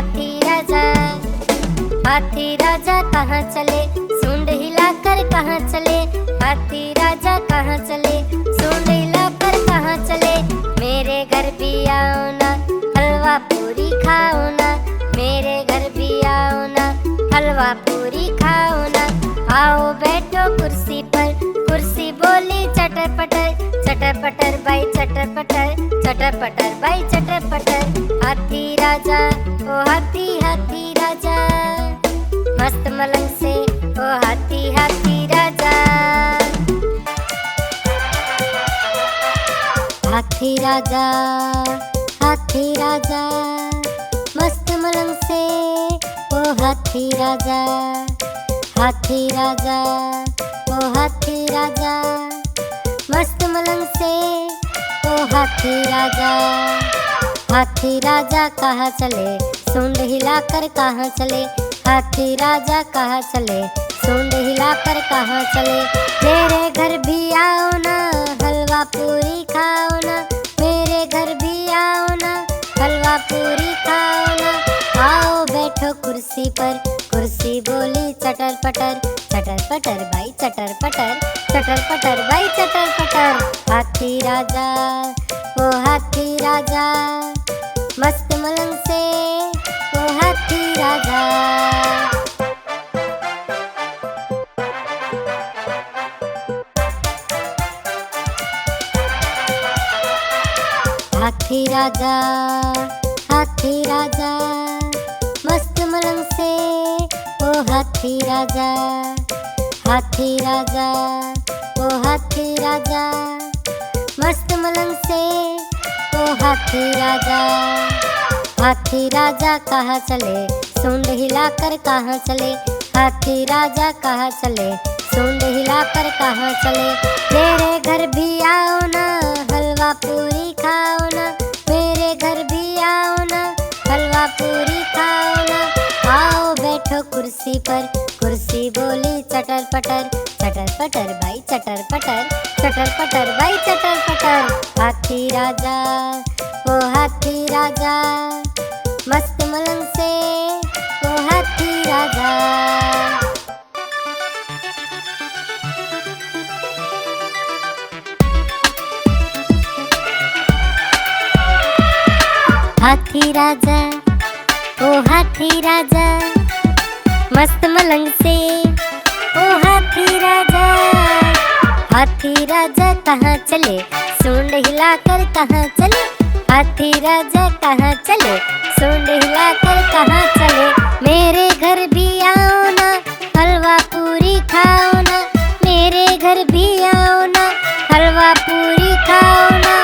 हाथी राजा। हाथी राजा कहाँ चले, सूंड हिलाकर कहाँ चले। हाथी राजा कहाँ चले, सूंड हिलाकर कहाँ चले। मेरे घर भी आओ ना, हलवा पूरी खाओ ना। मेरे घर भी आओ ना, हलवा पूरी खाओ ना। आओ बैठो कुर्सी पर, कुर्सी बोली चटर पटर। चटर पटर भाई चटर पटर, चटर पटर भाई चटर पटर। हाथी राजा ओ हाथी हाथी राजा, मस्त मलंग से ओ हाथी हाथी राजा। हाथी राजा हाथी राजा, मस्त मलंग से ओ हाथी राजा। हाथी राजा ओ हाथी राजा, मस्त मलंग से ओ हाथी राजा। हाथी राजा कहाँ चले, सूंड हिलाकर कहाँ चले। हाथी राजा कहाँ चले, सूंड हिलाकर कहाँ चले। मेरे घर भी आओ ना, हलवा पूरी खाओ ना। मेरे घर भी आओ ना, हलवा पूरी खाओ ना। आओ बैठो कुर्सी पर, कुर्सी बोली चटर पटर। चटर पटर भाई चटर पटर, चटर पटर भाई चटर पटर। हाथी राजा ओ हाथी राजा, मस्त मलंग से ओ हाथी राजा। हाथी राजा हाथी राजा, मस्त मलंग से ओ हाथी राजा। हाथी राजा ओ हाथी राजा, मस्त मलंग से ओ हाथी राजा। हाथी राजा कहाँ चले, सूंड हिलाकर कहाँ चले। हाथी राजा कहाँ चले, सूंड हिलाकर कहाँ चले। मेरे घर भी आओ ना, हलवा पूरी खाओ ना। मेरे घर भी आओ ना, हलवा पूरी खाओ ना। आओ बैठो कुर्सी पर, कुर्सी बोली चटर पटर। चटर पटर भाई चटर पटर, चटर पटर भाई चटर पटर। हाथी राजा ओ हाथी राजा, मस्त मलंग से ओ हाथी राजा। हाथी राजा ओ हाथी राजा, मस्त मलंग से ओ हाथी राजा। हाथी राजा कहाँ चले, सूंड हिलाकर कहाँ चले। हाथी राजा कहाँ चले, सूंड हिलाकर कहाँ चले। मेरे घर भी आओ ना, हलवा पूरी खाओ ना। मेरे घर भी आओ ना, हलवा पूरी खाओ ना।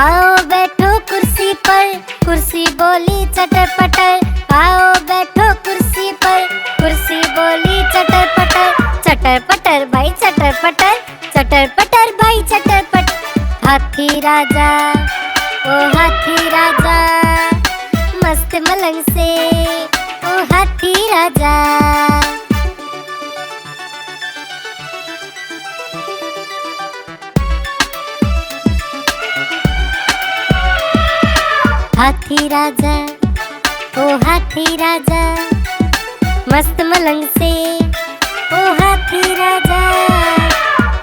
आओ बैठो कुर्सी पर, कुर्सी बोली चटर पटर। आओ बैठो कुर्सी पर, कुर्सी बोली चटर पटर। चटर पटर भाई चटर पटर, चटर पटर भाई चटर पटर। हाथी राजा ओ हाथी राजा, मस्त मलंग से ओ हाथी राजा। हाथी राजा ओ हाथी राजा, मस्त मलंग से ओ हाथी राजा।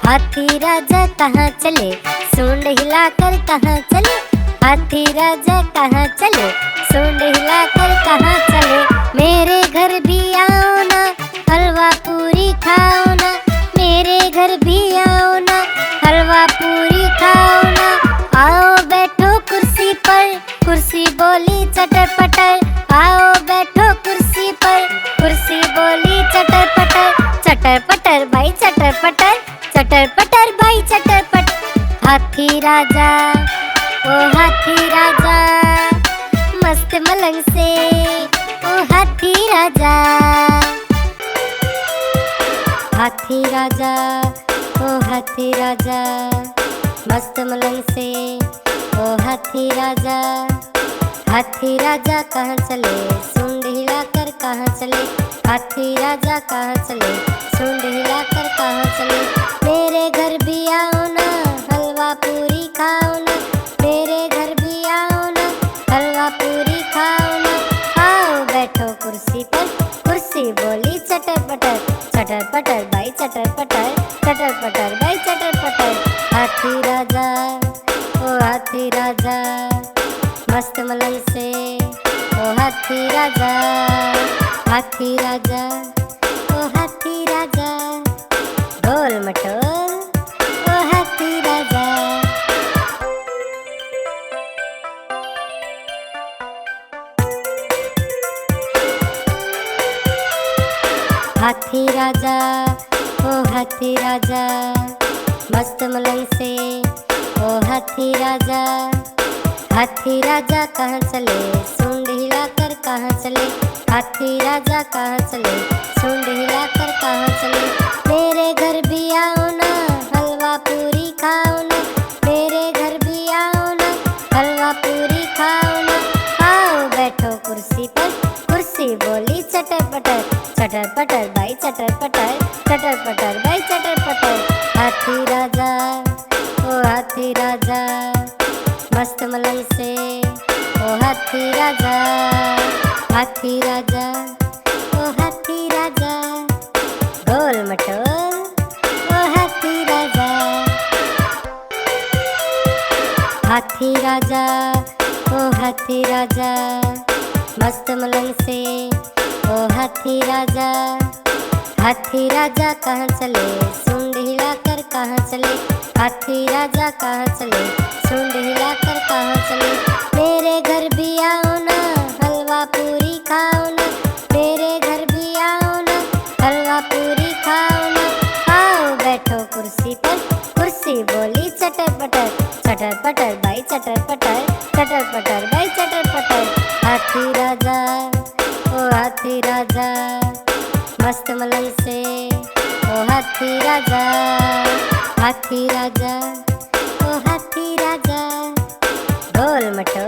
हाथी राजा कहाँ चले, सूंड हिलाकर कहाँ चले। हाथी राजा कहाँ चले, सूंड हिलाकर कहाँ चले। मेरे घर भी आओ ना, हलवा पूरी खाओ ना। मेरे घर भी आओ ना, हलवा पूरी खाओ ना। आओ बैठो कुर्सी पर, कुर्सी बोली चटर पटर। आओ बैठो कुर्सी पर, कुर्सी बोली चटर पटर। चटर पटर भाई चटर पटर, चटर पटर भाई चटर पटर। हाथी राजा ओ हाथी राजा, मस्त मलंग से ओ हाथी राजा। हाथी राजा ओ हाथी राजा, मस्त मलंग से ओ हाथी राजा। हाथी राजा कहाँ चले, सूंड हिलाकर कहाँ चले। हाथी राजा कहाँ चले, सूंड हिलाकर कहाँ चले। मेरे घर भी आओ ना, हलवा पूरी खाओ ना। मेरे घर भी आओ ना, हलवा पूरी खाओ ना। आओ हाथी राजा, हाथी राजा, ओ हाथी राजा, गोल मटोल ओ हाथी राजा। हाथी राजा, ओ हाथी राजा, मस्त मलंग से ओ हाथी राजा। हाथी राजा कहाँ चले, सूंड हिलाकर कहाँ चले। हाथी राजा कहाँ चले, सूंड हिलाकर कहाँ चले। मेरे घर भी आओ ना, हलवा पूरी खाओ ना। मेरे घर भी आओ ना, हलवा पूरी खाओ ना। आओ बैठो कुर्सी पर, कुर्सी बोली चटर पटर, चटर पटर भाई चटर पटर, चटर पटर भाई चटर पटर। हाथी राजा, ओ हाथी राजा, मस्त मलंग से ओ हाथी राजा। हाथी राजा, ओ हाथी राजा, गोल मटोल ओ हाथी राजा। हाथी राजा, ओ हाथी राजा, मस्त मलंग से ओ हाथी राजा। हाथी राजा कहाँ चले, सूंड हिलाकर कहाँ चले। हाथी राजा कहाँ चले, सूंड हिलाकर कहाँ चले। मेरे घर भी आओ ना, हलवा पूरी खाओ ना। मेरे घर भी आओ ना, हलवा पूरी खाओ ना। आओ बैठो कुर्सी पर, कुर्सी बोली चटर पटर, चटर पटर भाई चटर पटर, चटर पटर भाई चटर पटर। हाथी राजा, ओ हाथी राजा, मस्त मलंग से ओ हाथी राजा। हाथी राजा, ओ हाथी राजा, गोल मटोल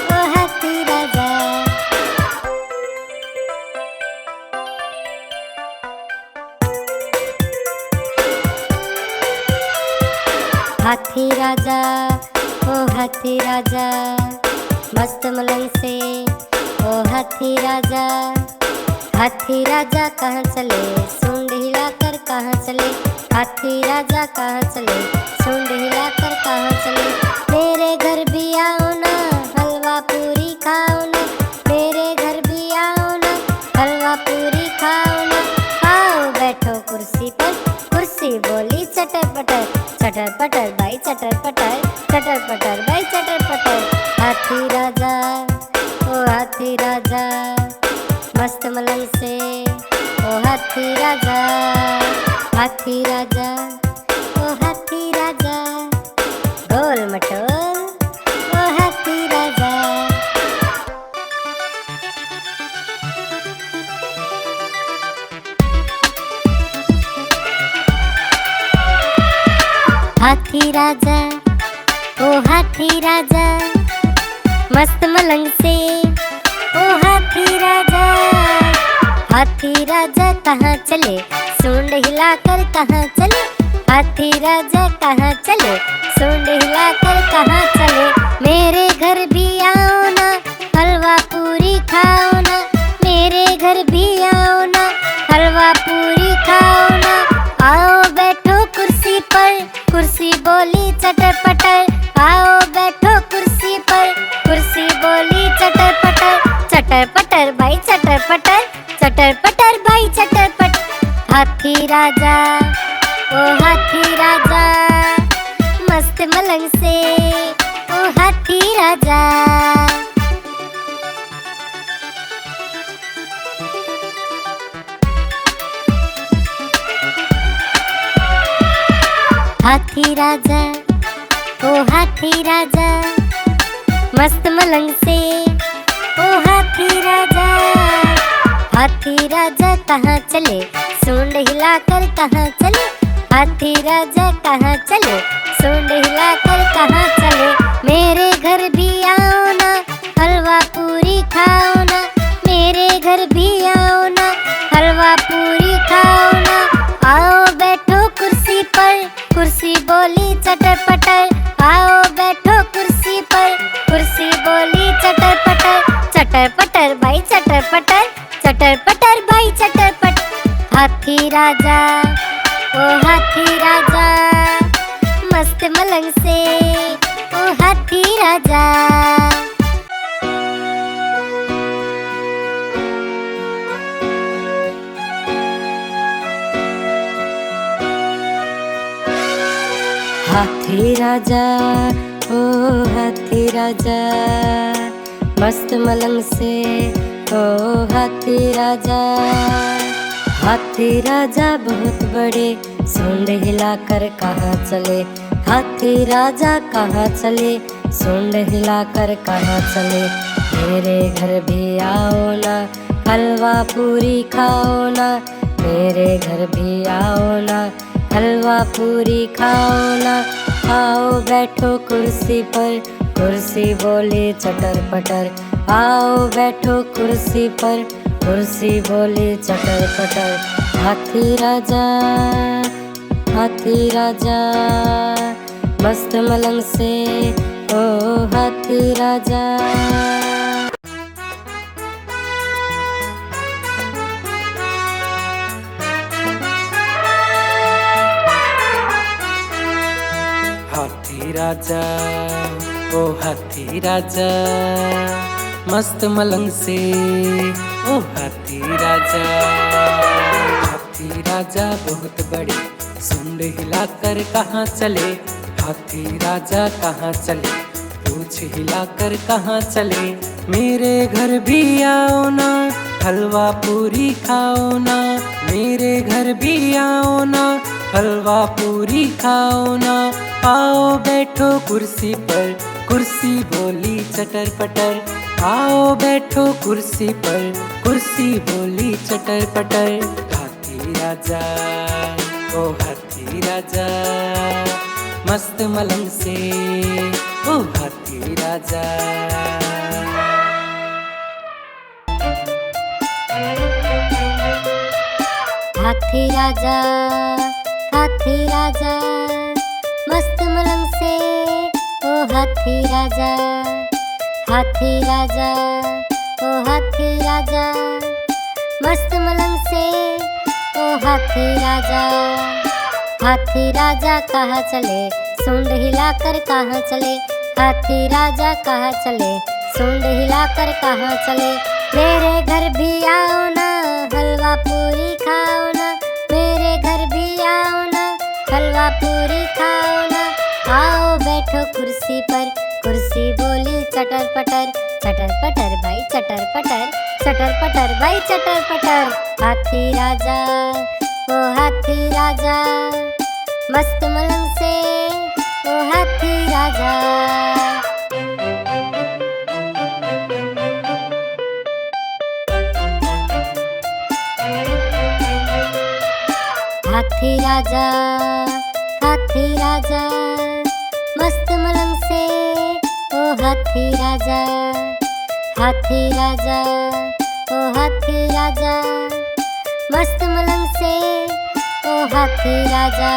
ओ हाथी राजा। हाथी राजा, ओ हाथी राजा, मस्त मलंग से ओ हाथी राजा। हाथी राजा कहाँ चले, सूंड हिलाकर कहाँ चले। हाथी राजा कहाँ चले, सूंड हिलाकर कहाँ चले। मेरे घर भी आओ ना, हलवा पूरी खाओ ना। मेरे घर भी आओ ना, हलवा पूरी खाओ ना। आओ बैठो कुर्सी पर, कुर्सी बोली चटर पटर, चटर पटर भाई चटर पटर, चटर पटर भाई चटर पटर। हाथी राजा, ओ हाथी राजा, मस्त मलंग से ओ हाथी राजा। हाथी राजा, ओ हाथी राजा, गोल मटोल ओ हाथी राजा। हाथी राजा, ओ हाथी राजा, मस्त मलंग से ओ हाथी राजा। हाथी राजा कहाँ चले, सूंड हिलाकर कहाँ चले। हाथी राजा कहाँ चले, सूंड हिलाकर कहाँ चले। मेरे घर भी आओ ना, हलवा पूरी खाओ ना। मेरे घर भी आओ ना, हलवा पूरी खाओ ना। आओ बैठो कुर्सी पर, कुर्सी बोली चटर पटर। आओ बैठो कुर्सी पर, कुर्सी बोली चटर पटर, चटर पटर भाई चटर पटर, चटर पटर भाई चटर पटर। हाथी राजा, ओ हाथी राजा, मस्त मलंग से ओ हाथी राजा। हाथी राजा, ओ हाथी राजा, मस्त मलंग से ओ हाथी राजा। हाथी राजा कहाँ चले, सूंड हिलाकर कहाँ चले। हाथी राजा कहाँ चले, सूंड हिलाकर कहाँ चले। मेरे घर भी आओ ना, हलवा पूरी खाओ ना। मेरे घर भी आओ ना, हलवा पूरी खाओ ना। आओ बैठो कुर्सी पर, कुर्सी बोली चटर पटर। आओ बैठो कुर्सी पर, कुर्सी बोली चटर पटर, चटर पटर भाई चटर पटर, चटर पटर भाई चटर पटर। हाथी राजा, ओ हाथी राजा, मस्त मलंग से ओ हाथी राजा। हाथी राजा ओ हाथी राजा, मस्त मलंग से ओ हाथी राजा। हाथी राजा बहुत बड़े, सूंड हिलाकर कहाँ चले। हाथी राजा कहाँ चले, सूंड हिलाकर कहाँ चले। मेरे घर भी आओ ना, हलवा पूरी खाओ ना। मेरे घर भी आओ ना, हलवा पूरी खाओ ना। आओ बैठो कुर्सी पर, कुर्सी बोली चटर पटर। आओ बैठो कुर्सी पर, कुर्सी बोली चटर पटर। हाथी राजा, हाथी राजा, मस्त मलंग से ओ हाथी राजा। हाथी राजा ओ हाथी राजा, मस्त मलंग से ओ हाथी राजा। हाथी राजा बहुत बड़े, सूंड हिलाकर कहाँ चले। हाथी राजा कहाँ चले, पूंछ हिलाकर कहाँ चले। मेरे घर भी आओ ना, हलवा पूरी खाओ ना। मेरे घर भी आओ ना, हलवा पूरी खाओ ना। आओ बैठो कुर्सी पर, कुर्सी बोली चटर पटर। आओ बैठो कुर्सी पर, कुर्सी बोली चटर पटर। हाथी राजा ओ हाथी राजा, मस्त मलंग से ओ हाथी राजा। हाथी राजा, हाथी राजा, मस्त मलंग से ओ हाथी राजा। हाथी राजा ओ हाथी राजा, मस्त मलंग से ओ हाथी राजा। हाथी राजा कहाँ चले, सूंड हिलाकर कहाँ चले। हाथी राजा कहाँ चले, सूंड हिलाकर कहाँ चले। मेरे घर भी आओ ना, हलवा पूरी खाओ ना। मेरे घर भी आओ ना, हलवा पूरी खाओ ना। आओ बैठो कुर्सी पर, कुर्सी बोली चटर पटर। चटर पटर भाई चटर पटर, चटर पटर भाई चटर पटर। हाथी राजा ओ हाथी राजा, मस्त मलंग से ओ हाथी राजा। हाथी राजा, हाथी राजा, मस्त मलंग से ओ हाथी राजा। हाथी राजा ओ हाथी राजा, मस्त मलंग से ओ हाथी राजा।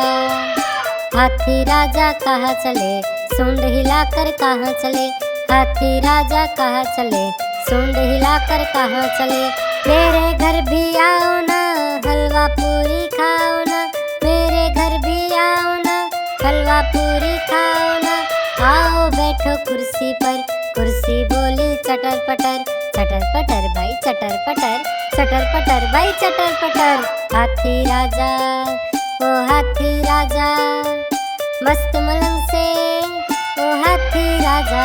हाथी राजा कहाँ चले, सूंड हिलाकर कहाँ चले। हाथी राजा कहाँ चले, सूंड हिलाकर कहाँ चले। मेरे घर भी आओ ना, हलवा पूरी खाओ ना। मेरे घर भी आओ ना, हलवा पूरी खाओ ना। आओ बैठो कुर्सी पर, कुर्सी बोली चटर पटर। चटर पटर भाई चटर पटर, चटर पटर भाई चटर पटर। हाथी राजा ओ हाथी राजा, मस्त मलंग से ओ हाथी राजा।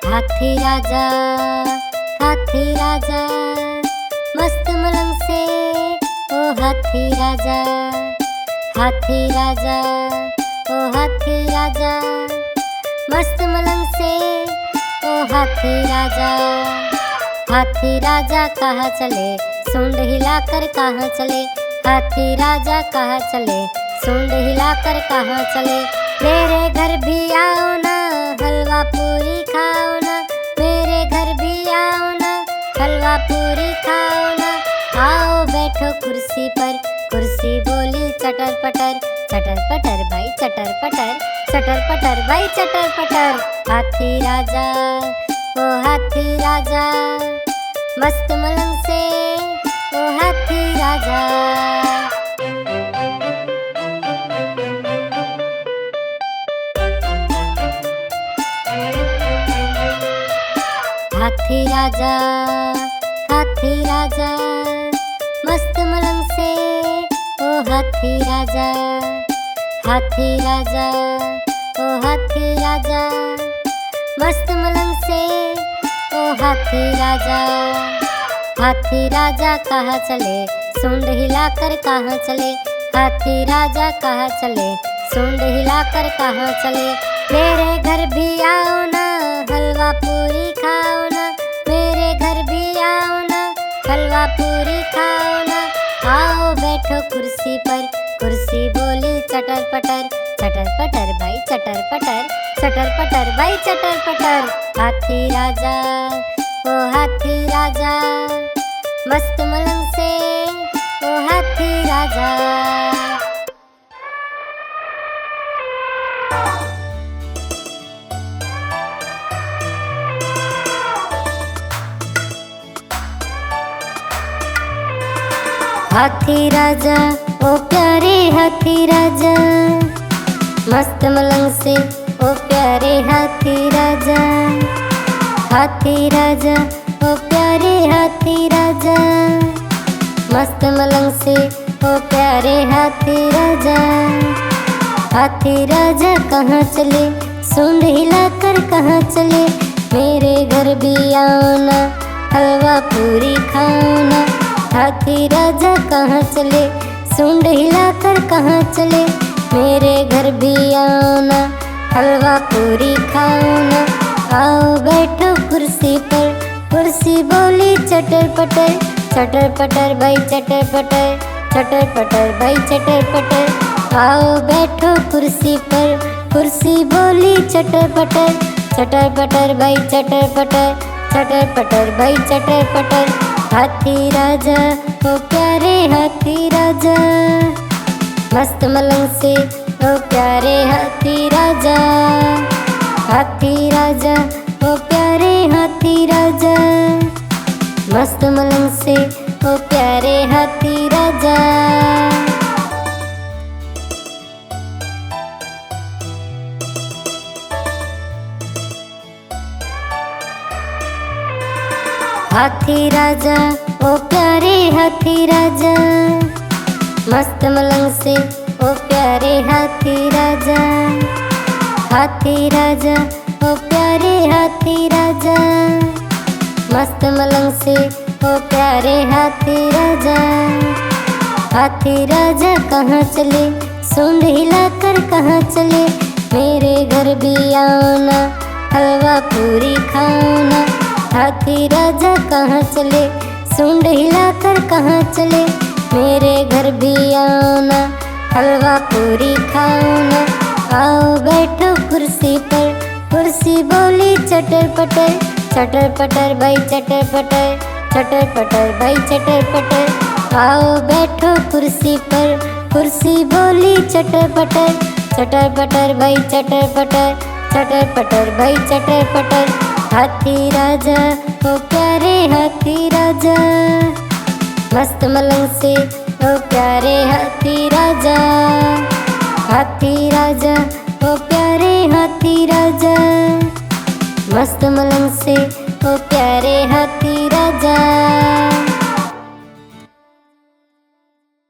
हाथी राजा, हाथी राजा, मस्त मलंग से ओ हाथी राजा। हाथी राजा ओ हाथी राजा, मस्त मलंग से ओ हाथी राजा। हाथी राजा कहाँ चले, सूंड हिलाकर कहाँ चले। हाथी राजा कहाँ चले, सूंड हिलाकर कहाँ चले। मेरे घर भी आओ ना, हलवा पूरी खाओ ना। मेरे घर भी आओ ना, हलवा पूरी खाओ ना। आओ बैठो कुर्सी पर, कुर्सी बोली चटर पटर। चटर पटर भाई चटर पटर, चटर पटर भाई चटर पटर। हाथी राजा ओ हाथी राजा, मस्त मलंग से ओ हाथी राजा। हाथी राजा, हाथी राजा, मस्त मलंग से ओ हाथी राजा, हाथी राजा, ओ हाथी राजा, मस्त मलंग से ओ हाथी राजा। हाथी राजा कहाँ चले, सूंड हिलाकर कहाँ चले, हाथी राजा कहाँ चले, सूंड हिलाकर कहाँ चले। मेरे घर भी आओ ना, हलवा पूरी खाओ ना, मेरे घर भी आओ ना, हलवा पूरी खाओ ना। आओ बैठो कुर्सी पर, कुर्सी बोली चटर पटर, चटर पटर भाई चटर पटर, चटर पटर भाई चटर पटर। हाथी राजा ओ हाथी राजा, मस्त मलंग से ओ हाथी राजा। हाथी राजा ओ प्यारे हाथी राजा, मस्त मलंग से ओ प्यारे हाथी राजा। हाथी राजा ओ प्यारे हाथी राजा, मस्त मलंग से ओ प्यारे हाथी राजा। हाथी राजा कहाँ चले, सूंड हिलाकर कहाँ चले, मेरे घर भी आओ ना, हलवा पूरी खाओ ना। हाथी राजा कहाँ चले, सूंड हिलाकर कहाँ चले, मेरे घर भी आओ ना, हलवा पूरी खाओ ना। आओ बैठो कुर्सी पर, कुर्सी बोली चटर पटर, चटर पटर भाई चटर पटर, चटर पटर भाई चटर पटर। आओ बैठो कुर्सी पर, कुर्सी बोली चटर पटर, चटर पटर भाई चटर पटर, चटर पटर भाई चटर पटर। हाथी राजा ओ प्यारे हाथी राजा, मस्त मलंग से ओ प्यारे हाथी राजा। हाथी राजा ओ प्यारे हाथी राजा, मस्त मलंग से ओ प्यारे हाथी राजा। हाथी राजा ओ प्यारे हाथी राजा, मस्त मलंग से ओ प्यारे हाथी राजा। हाथी राजा ओ प्यारे हाथी राजा, मस्त मलंग से ओ प्यारे हाथी राजा। हाथी राजा कहाँ चले, सूंड हिलाकर कहाँ चले, मेरे घर भी आओ ना, हलवा पूरी खाओ ना। हाथी राजा कहाँ चले, सूंड हिलाकर कहाँ चले, मेरे घर भी आओ ना, हलवा पूरी खाओ ना। आओ बैठो कुर्सी पर, कुर्सी बोली चटर पटर, चटर पटर भाई चटर पटर, चटर पटर भाई चटर पटर। आओ बैठो कुर्सी पर, कुर्सी बोली चटर पटर, चटर पटर भाई चटर पटर, चटर पटर भाई चटर पटर। हाथी राजा ओ प्यारे हाथी राजा, मस्त मलंग से ओ प्यारे हाथी राजा। हाथी राजा ओ प्यारे हाथी राजा, मस्त मलंग से